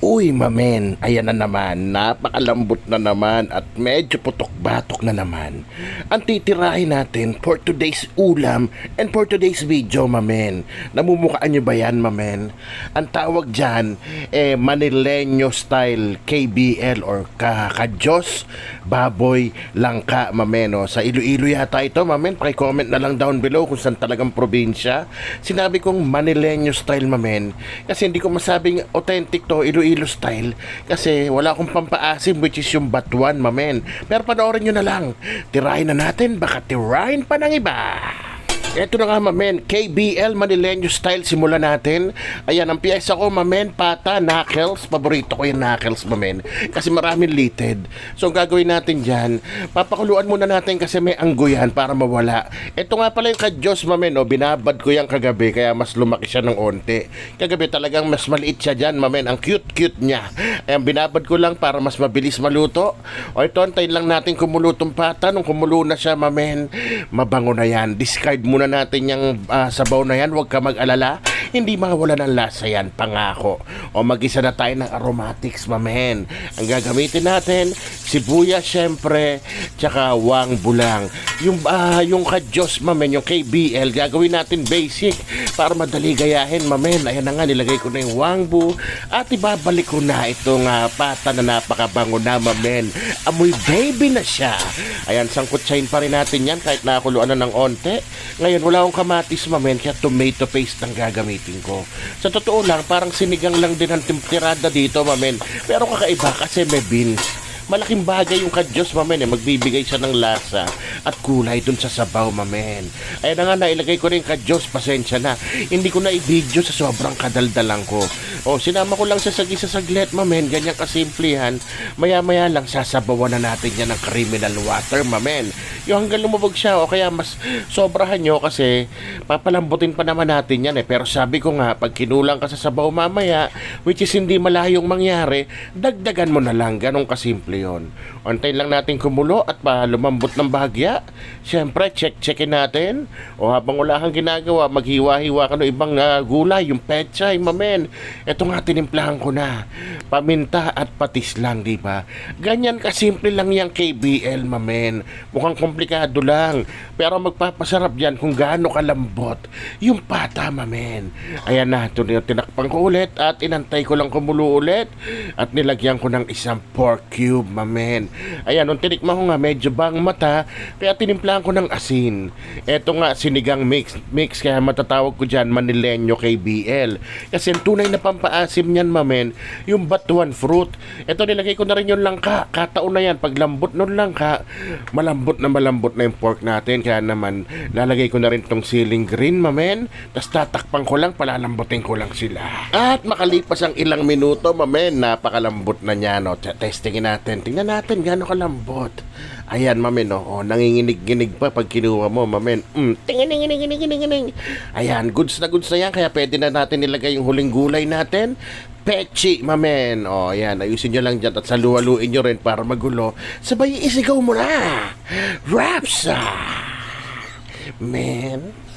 Uy, mamen, ayan na naman, napakalambot na naman at medyo putok-batok na naman. Ang titirahin natin for today's ulam and for today's video, mamen. Namumukhaan nyo ba yan, mamen? Ang tawag dyan, Manileño style KBL or Kakajos Baboy Langka, mamen. O, sa Iloilo yata ito, mamen. Paki-comment na lang down below kung saan talagang probinsya. Sinabi kong Manileño style, mamen, kasi hindi ko masabing authentic to, Iloilo style, kasi wala akong pampaasim, which is yung batuan, mamen. Pero panoorin nyo na lang, tirahin na natin, baka tirahin pa ng iba. Ito na nga, mamen, KBL Manileño style, simulan natin. Ayan, ang piyesa ko, mamen, pata, knuckles. Paborito ko yung knuckles, mamen, kasi maraming litid. So ang gagawin natin dyan, papakuluan muna natin kasi may angguyan para mawala. Ito nga pala yung kadyos, mamen, o, binabad ko yan kagabi, kaya mas lumaki siya ng onte. Kagabi talagang mas maliit siya dyan, mamen, ang cute-cute niya. Ayan, binabad ko lang para mas mabilis maluto. O ito, antayin lang natin kumulutong pata. Nung kumulo na siya, mamen, mabango na yan. Discard muna natin yung sabaw na yan, huwag ka mag-alala, hindi mawala ng lasa yan, pangako. O mag-isa na tayo ng aromatics, mamen. Ang gagamitin natin, sibuyas syempre, tsaka wang bulang. Yung kadyos, mamen, yung KBL, gagawin natin basic para madali gayahin, mamen. Ayan na nga, nilagay ko na yung wangbu at ibabalik ko na itong pata na napakabango na, mamen. Amoy baby na siya. Ayan, sangkutsahin pa rin natin yan kahit nakakuluan na ng onte. Ngayon, wala akong kamatis, mamen, kaya tomato paste ang gagamitin ko. Sa totoo lang, parang sinigang lang din ang tirada dito, mamen. Pero kakaiba kasi may beans. Malaking bagay yung kadyos, mamen, magbibigay siya ng lasa at kulay dun sa sabaw, mamen. Ayan na nga, nailagay ko rin kadyos, pasensya na. Hindi ko na i-video sa sobrang kadaldalan ko. O, sinama ko lang siya sa gisa saglit, mamen, ganyan kasimplihan. Maya-maya lang sasabawan na natin yan ng criminal water, mamen. Yung hanggang lumubog siya, o kaya mas sobrahan nyo kasi papalambutin pa naman natin yan Pero sabi ko nga, pag kinulang ka sa sabaw mamaya, which is hindi malayong mangyari, dagdagan mo na lang, ganong kasimple yon. Antayin lang natin kumulo at lumambot ng bahagya. Siyempre, check-checkin natin. O habang wala kang ginagawa, maghiwa-hiwa ka ng ibang gulay, yung pechay, mamen. Ito nga, tinimplahan ko na. Paminta at patis lang, di ba? Ganyan kasimple lang yung KBL, mamen. Mukhang komplikado lang. Pero magpapasarap yan kung gaano kalambot yung pata, mamen. Ayan na, tinakpan ko ulit at inantay ko lang kumulo ulit. At nilagyan ko ng isang pork cube, mamen. Ayan, nung tinikman ko nga, medyo bang mata, kaya tinimplahan ko ng asin. Eto nga, sinigang mix, kaya matatawag ko dyan, Manileño KBL. Kasi ang tunay na pampaasim niyan, mamen, yung batuan fruit. Eto, nilagay ko na rin yung langka. Kataon na yan, pag lambot nun langka, malambot na yung pork natin. Kaya naman, lalagay ko na rin tong siling green, mamen. Tapos tatakpan ko lang, palalambutin ko lang sila. At makalipas ang ilang minuto, mamen, napakalambot na niya, no? Testingin natin. Tingnan natin gaano kalambot. Ayan, mamen, no? Nanginginig-ginig pa pag kinuha mo, mamen. Tingining. Ayan, goods na yan. Kaya pwede na natin nilagay yung huling gulay natin. Pechi, mamen. Ayan, ayusin nyo lang dyan at saluwaluin nyo rin para magulo. Sabay isigaw mo na. Rapsa! Man.